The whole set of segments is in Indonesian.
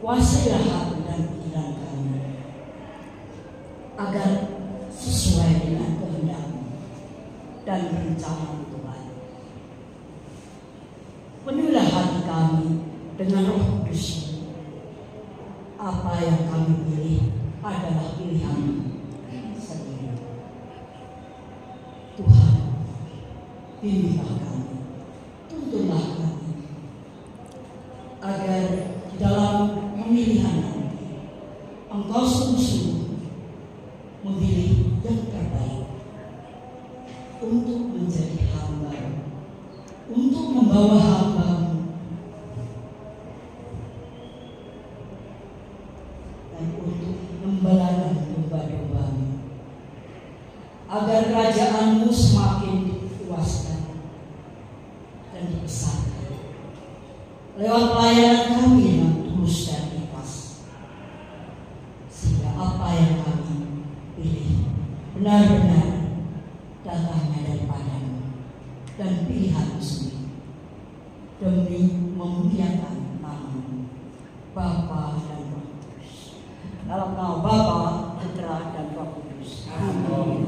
Kuasailah hati dan pikiran kami, agar sesuai dengan kehendak-Mu dan rencana Tuhan. Penuhilah hati kami dengan Roh Kudus. Apa yang kami pilih adalah pilihan-Mu sendiri. Tuhan, bimbinglah kami, tuntunlah kami, agar di dalam pemilihan nanti Engkau sungguh-sungguh memilih yang terbaik untuk menjadi hamba, untuk membawa hamba-Mu dan untuk membelahkan domba-domba-Mu, agar kerajaan-Mu semakin dikuaskan dan dibesarkan lewat pelayanan kami yang tulus dan ikhlas, sehingga apa yang kami pilih benar-benar datangnya daripada-Mu dan pilihan-Mu sendiri, demi memuliakan nama-Mu, Bapa dan Roh Kudus. Dalam nama Bapa, Putra dan Roh Kudus. Amin.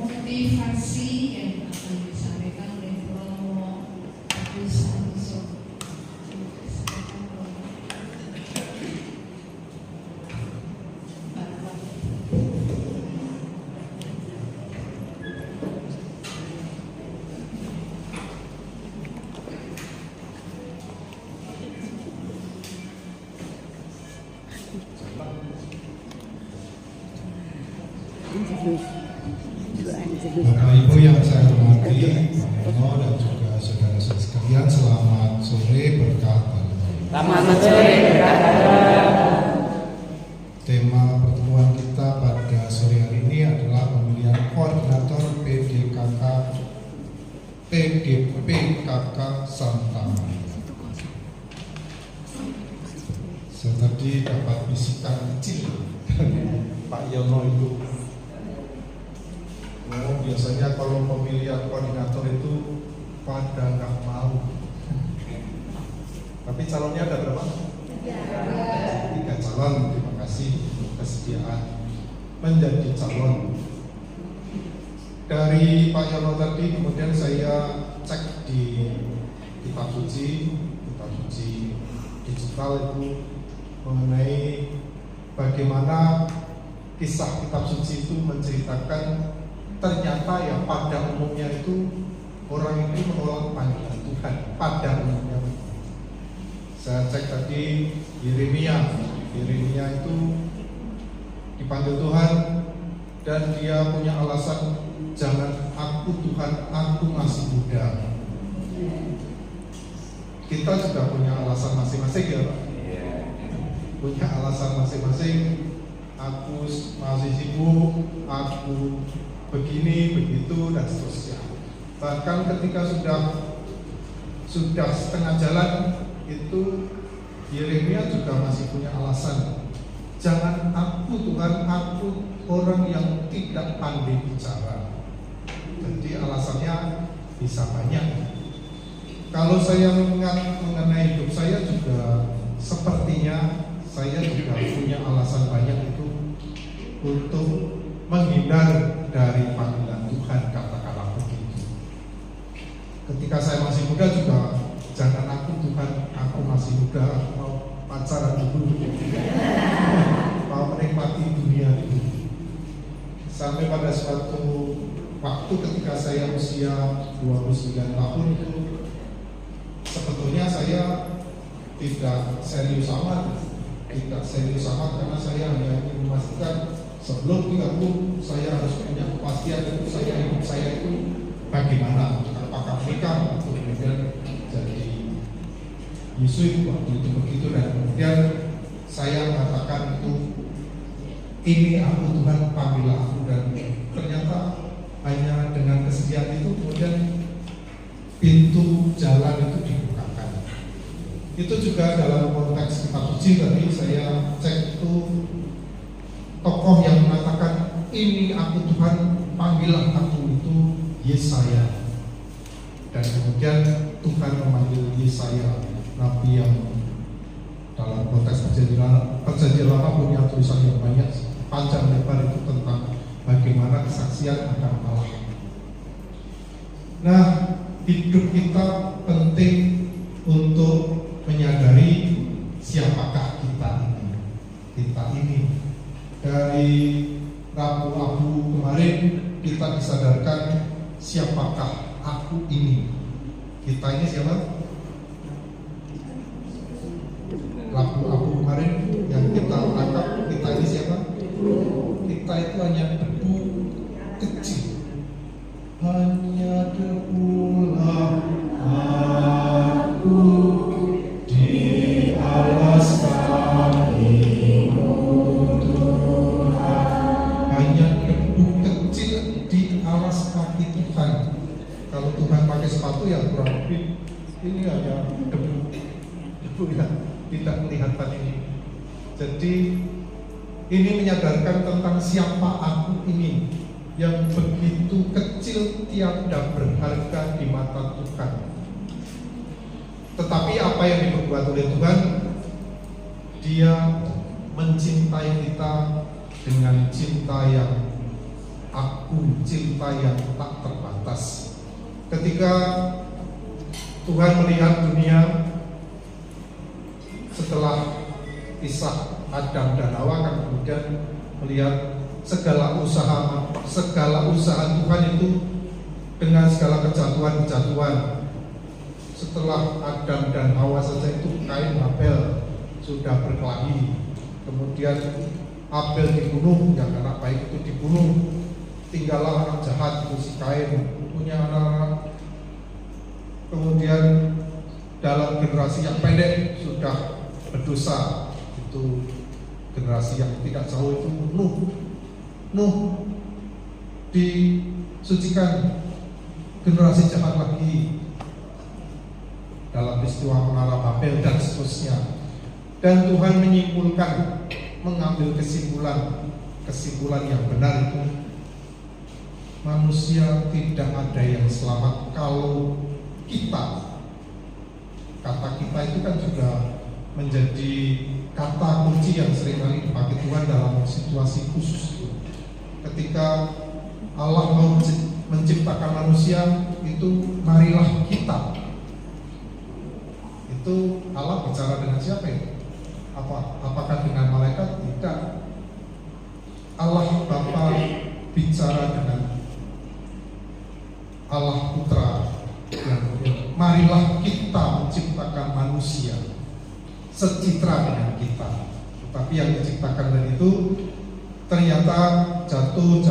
Motivasi yang akan disampaikan oleh Romo Agus Santoso. Bapak Ibu yang saya hormati, Pak Yono dan juga saudara-saudara sekalian, selamat sore berkat Tuhan. Selamat sore berkat Tuhan. Tema pertemuan kita pada sore hari ini adalah pemilihan koordinator PDPKK Santa Maria. Saya tadi dapat bisikan kecil dari Pak Yono itu. Biasanya kalau pemilihan koordinator itu pada nggak mau. Tapi calonnya ada berapa? 3 calon. Terima kasih untuk kesediaan menjadi calon. Dari Pak Yono tadi kemudian saya cek di kitab suci digital itu mengenai bagaimana kisah kitab suci itu menceritakan ternyata yang pada umumnya itu orang itu menolak panggilan Tuhan pada umumnya. Saya cek tadi Yeremia itu dipanggil Tuhan dan dia punya alasan, jangan aku Tuhan, aku masih muda. Kita juga punya alasan masing-masing ya Pak. Punya alasan masing-masing. Aku masih sibuk, aku begini, begitu, dan seterusnya. Bahkan ketika sudah setengah jalan itu Yeremia juga masih punya alasan, jangan aku Tuhan, aku orang yang tidak pandai bicara. Jadi alasannya bisa banyak. Kalau saya mengingat mengenai hidup saya juga sepertinya saya juga punya alasan banyak itu untuk menghindar dari panggilan Tuhan, katakanlah begitu. Ketika saya masih muda juga, jangan aku Tuhan, aku masih muda, aku mau pacaran dulu, mau menikmati dunia dulu. Sampai pada suatu waktu ketika saya usia 29 tahun itu, sebetulnya saya tidak serius amat karena saya hanya ingin memastikan sebelum 30 saya harus punya kepastian itu hidup saya itu bagaimana, apakah menikah atau kemudian jadi Yesus waktu itu begitu, dan kemudian saya mengatakan itu, ini aku Tuhan, panggil aku. Dan ternyata hanya dengan kesediaan itu kemudian pintu jalan itu dibukakan. Itu juga dalam konteks kitab suci tadi saya cek itu, tokoh yang mengatakan ini aku Tuhan, panggillah aku, itu Yesaya. Dan kemudian Tuhan memanggil Yesaya, nabi yang dalam konteks perjanjian lama punya tulisan yang banyak, panjang lebar itu tentang bagaimana kesaksian akan Allah. Nah, hidup kita penting untuk menyadari siapakah kita ini. Kita ini dari Rabu Abu kemarin kita disadarkan siapakah aku ini. Kita ini siapa? Rabu Abu kemarin yang kita tangkap, kita ini siapa? Kita itu hanya debu kecil. Hanya debulah aku di alas kakimu Tuhan. Hanya debu kecil di alas kaki Tuhan. Kalau Tuhan pakai sepatu ya kurang lebih ini hanya debu yang tidak kelihatan ini. Jadi ini menyadarkan tentang siapa aku ini, yang begitu kecil tiada berharga di mata Tuhan. Tetapi apa yang diperbuat oleh Tuhan, Dia mencintai kita dengan cinta yang agung, cinta yang tak terbatas. Ketika Tuhan melihat dunia setelah kisah Adam dan Hawa, kan kemudian melihat segala usaha Tuhan itu dengan segala kejatuhan. Setelah Adam dan Hawa saja itu Kain Abel sudah berkelahi, kemudian Abel dibunuh, yang anak baik itu dibunuh, tinggallah anak jahat itu si Kain, punya anak. Kemudian dalam generasi yang pendek sudah berdosa, itu generasi yang tidak jauh itu Nuh disucikan, generasi jahat lagi dalam peristiwa menara Babel dan seterusnya. Dan Tuhan menyimpulkan, mengambil kesimpulan yang benar itu, manusia tidak ada yang selamat kalau kita, kata kita itu kan juga menjadi kata kunci yang seringkali dipakai Tuhan dalam situasi khusus. Ketika Allah mau menciptakan manusia, itu marilah kita. Itu Allah bicara dengan siapa itu? Apakah dengan malaikat? Tidak. Allah Bapa bicara dengan Allah Putra. Marilah kita menciptakan manusia secitra dengan kita. Tetapi yang diciptakan dari itu ternyata jatuh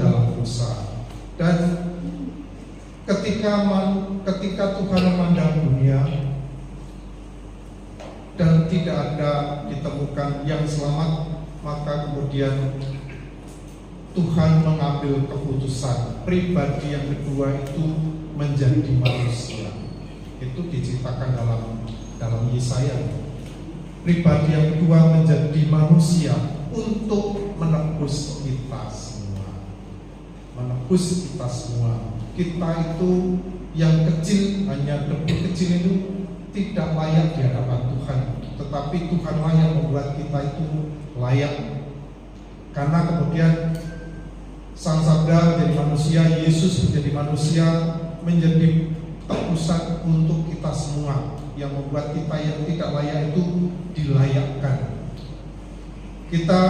dalam dosa. Dan ketika Tuhan memandang dunia dan tidak ada ditemukan yang selamat, maka kemudian Tuhan mengambil keputusan pribadi yang kedua itu menjadi manusia. Itu diciptakan dalam Yesaya. Pribadi yang kedua menjadi manusia untuk menebus kita semua. Kita itu yang kecil, hanya debu kecil itu tidak layak di hadapan Tuhan. Tetapi Tuhanlah yang membuat kita itu layak. Karena kemudian Sang Sabda menjadi manusia, Yesus menjadi manusia, menjadi tebusan untuk kita semua, yang membuat kita yang tidak layak itu dilayakkan. Kita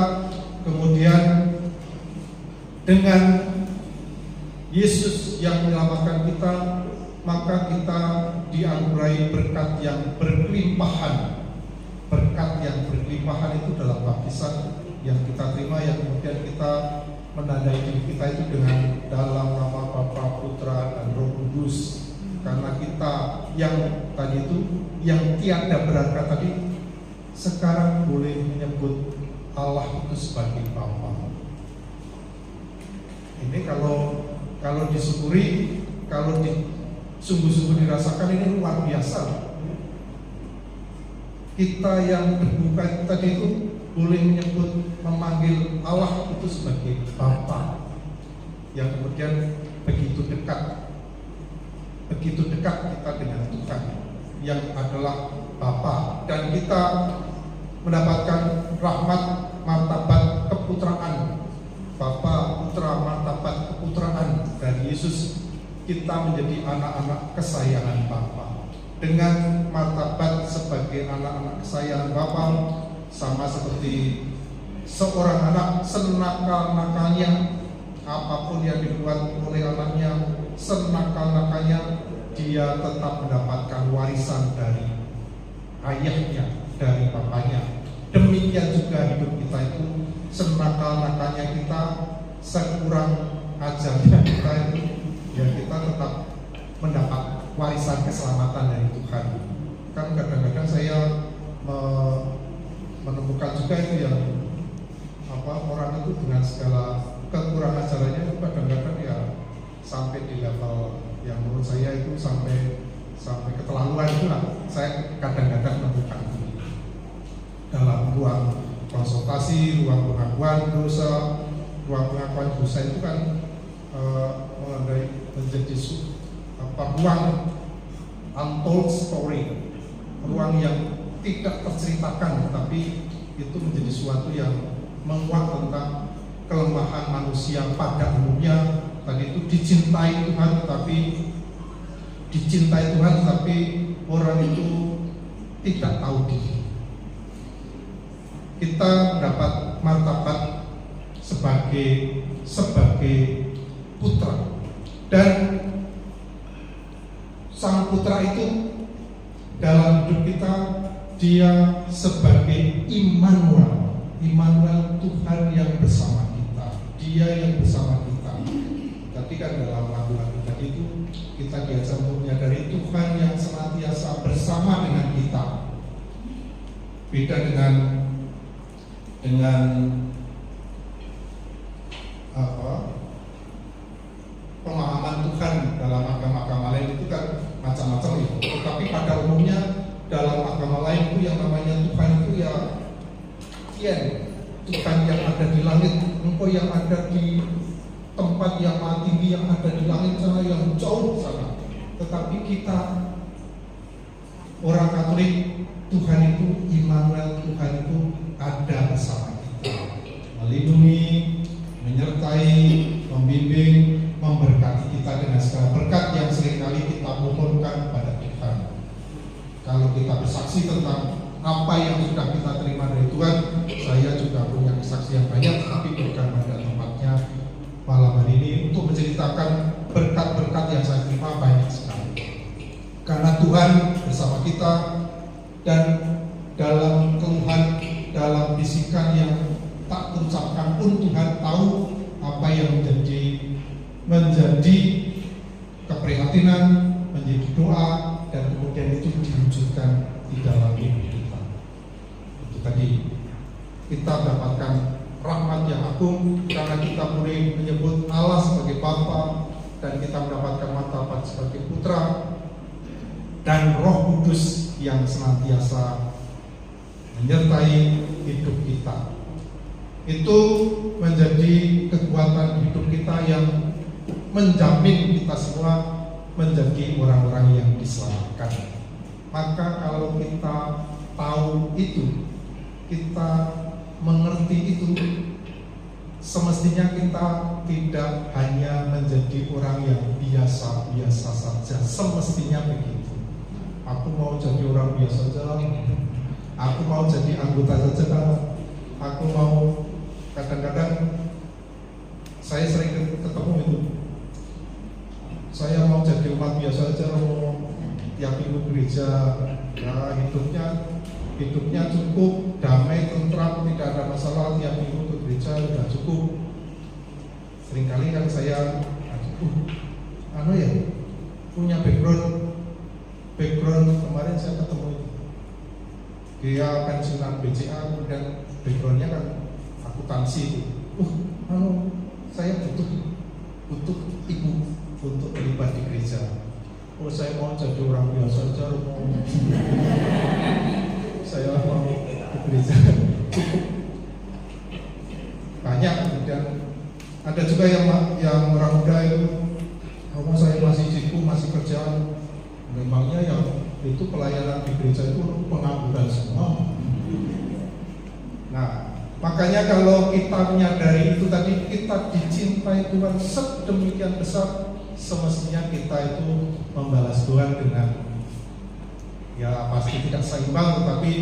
kemudian dengan Yesus yang menyelamatkan kita, maka kita dianugerahi berkat yang berkelimpahan. Berkat yang berkelimpahan itu dalam baptisan yang kita terima, yang kemudian kita menandai diri kita itu dengan dalam nama Bapa, Putra, dan Roh Kudus. Karena kita yang tadi tadi itu, yang tiada berangkat tadi, sekarang boleh menyebut Allah itu sebagai Bapa. Ini kalau disyukuri, kalau sungguh-sungguh dirasakan, ini luar biasa. Kita yang berbuka tadi itu boleh memanggil Allah itu sebagai Bapa, yang kemudian begitu dekat kita dengan Tuhan yang adalah Bapa, dan kita mendapatkan rahmat martabat keputraan, Bapa, Putra, martabat keputraan dari Yesus. Kita menjadi anak-anak kesayangan Bapa dengan martabat sebagai anak-anak kesayangan Bapa, sama seperti seorang anak senakal-nakalnya, apapun yang dibuat oleh anaknya, senakal-nakalnya, dia tetap mendapatkan warisan dari ayahnya, dari bapaknya. Demikian juga hidup kita itu, senakal-nakalnya kita, sekurang ajarnya kita itu, ya kita tetap mendapat warisan keselamatan dari Tuhan. Kan kadang-kadang saya menemukan juga itu yang orang itu dengan segala kekurangan ajarannya itu kadang-kadang ya sampai di level yang menurut saya itu sampai keterlaluan itu lah. Saya kadang-kadang menemukan dalam ruang konsultasi, ruang pengakuan dosa, itu kan menjadi ruang untold story, ruang yang tidak terceritakan, tetapi itu menjadi suatu yang menguak tentang kelemahan manusia pada umumnya. Tadi itu dicintai Tuhan, tetapi orang itu tidak tahu diri. Kita mendapat martabat sebagai putra, dan sang putra itu dalam hidup kita, dia sebagai Immanuel, Tuhan yang bersama kita, dia yang bersama kita. Tapi kan dalam lagu-lagu tadi itu kita diajar untuk menyadari Tuhan yang senantiasa bersama dengan kita. Beda dengan pemahaman Tuhan dalam agama-agama lain itu kan macam-macam ya. Tetapi pada umumnya dalam agama lain itu yang namanya Tuhan itu ya Tuhan yang ada di langit, Engkau yang ada di tempat yang maha tinggi, yang ada di langit sana, yang jauh sana. Tetapi kita orang Katolik, Tuhan itu Immanuel, Tuhan itu ada bersama kita, melindungi, menyertai, membimbing, memberkati kita dengan segala berkat yang seringkali kita mohonkan kepada Tuhan. Kalau kita bersaksi tentang apa yang sudah kita terima dari Tuhan, saya juga punya kesaksian banyak, tapi bukan pada tempatnya malam hari ini untuk menceritakan berkat-berkat yang saya terima banyak sekali. Karena Tuhan bersama kita, dan dalam keluhan, dalam bisikan yang tak terucapkan pun Tuhan tahu apa yang menjadi keprihatinan, menjadi doa, dan kemudian itu diwujudkan di dalam hidup kita. Itu tadi kita dapatkan rahmat yang agung karena kita boleh menyebut Allah sebagai Bapa, dan kita mendapatkan martabat sebagai putra, dan Roh Kudus yang senantiasa menyertai hidup kita. Itu menjadi kekuatan hidup kita yang menjamin kita semua menjadi orang-orang yang diselamatkan. Maka kalau kita tahu itu, kita mengerti itu, semestinya kita tidak hanya menjadi orang yang biasa-biasa saja. Semestinya begitu. Aku mau jadi orang biasa saja, aku mau jadi anggota saja, aku mau, kadang-kadang saya sering ketemu itu, saya mau jadi umat biasa saja, mau tiap minggu gereja, ya hidupnya cukup damai, tentram, tidak ada masalah, tiap minggu ke gereja sudah cukup. Seringkali kan saya punya background background kemarin saya ketemu dia pensiunan BCA, kemudian backgroundnya kan akuntansi itu. Saya butuh ibu untuk terlibat di gereja. Saya mau jadi orang biasa aja, saya mau di gereja. Banyak. Kemudian ada juga yang orang muda itu, saya masih sibuk, masih kerja. Memangnya yang itu pelayanan di gereja itu pengangguran semua. Nah, makanya kalau kita menyadari itu tadi, kita dicintai Tuhan sedemikian besar, semestinya kita itu membalas Tuhan dengan, ya pasti tidak seimbang, tetapi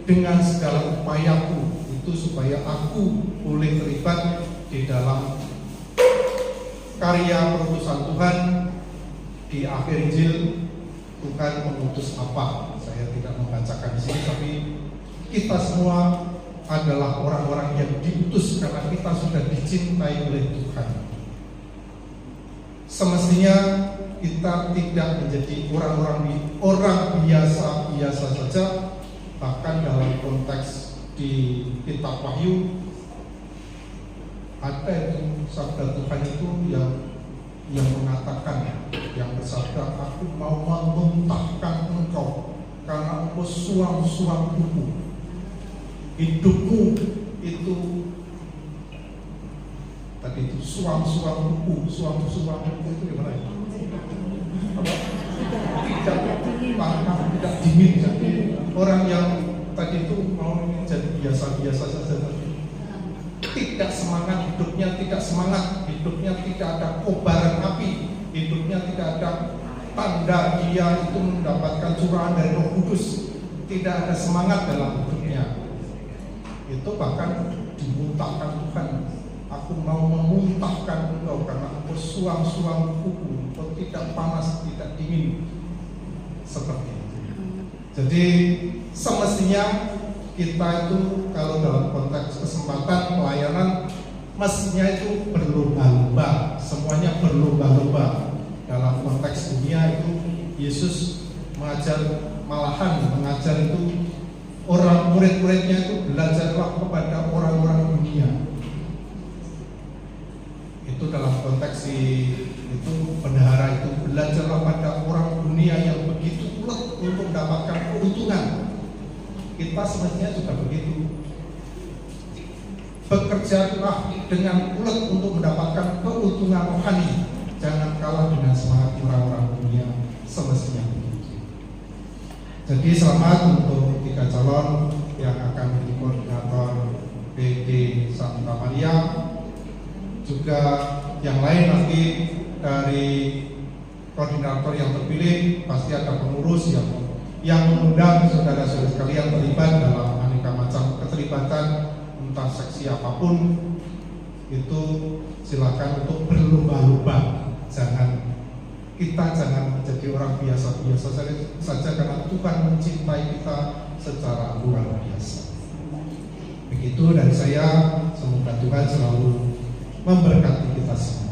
dengan segala upayaku itu supaya aku boleh terlibat di dalam karya perutusan Tuhan. Di akhir Injil Tuhan mengutus apa? Saya tidak membacakan di sini, tapi kita semua adalah orang-orang yang diutus karena kita sudah dicintai oleh Tuhan. Semestinya kita tidak menjadi orang biasa saja. Bahkan dalam konteks di kitab Wahyu ada itu sabda Tuhan itu yang mengatakan, yang bersabda, aku mau memuntahkan engkau karena engkau suam-suam buku. Hidupmu itu tadi itu suam-suam buku itu gimana ya? Tidak panas, tidak dingin. Jadi orang yang tadi itu mau jadi biasa-biasa saja, tidak semangat hidupnya, hidupnya tidak ada kobaran api, hidupnya tidak ada tanda dia itu mendapatkan curahan dari Roh Kudus, tidak ada semangat dalam hidupnya. Itu bahkan dimuntahkan Tuhan. Aku mau memuntahkan engkau karena engkau suam-suam buku, engkau tidak panas, tidak dingin. Seperti itu. Jadi semestinya kita itu kalau dalam konteks kesempatan pelayanan mestinya itu berlomba-lomba, semuanya berlomba-lomba. Dalam konteks dunia itu Yesus malahan mengajar itu orang murid-muridnya itu belajarlah kepada orang-orang dunia. Itu dalam konteks itu bendahara itu belajarlah pada orang dunia yang begitu ulet untuk mendapatkan keuntungan. Kita semestinya juga begitu. Bekerjalah dengan ulet untuk mendapatkan keuntungan rohani. Jangan kalah dengan semangat orang-orang dunia, semestinya begitu. Jadi selamat untuk 3 calon yang akan menjadi koordinator PD Santa Maria. Juga yang lain nanti dari koordinator yang terpilih pasti ada pengurus yang mengundang saudara-saudara sekalian terlibat dalam aneka macam keterlibatan, entah seksi apapun. Itu silakan untuk berlomba-lomba. Kita jangan menjadi orang biasa-biasa saja karena Tuhan mencintai kita secara luar biasa. Begitu dari saya, semoga Tuhan selalu memberkati kita semua.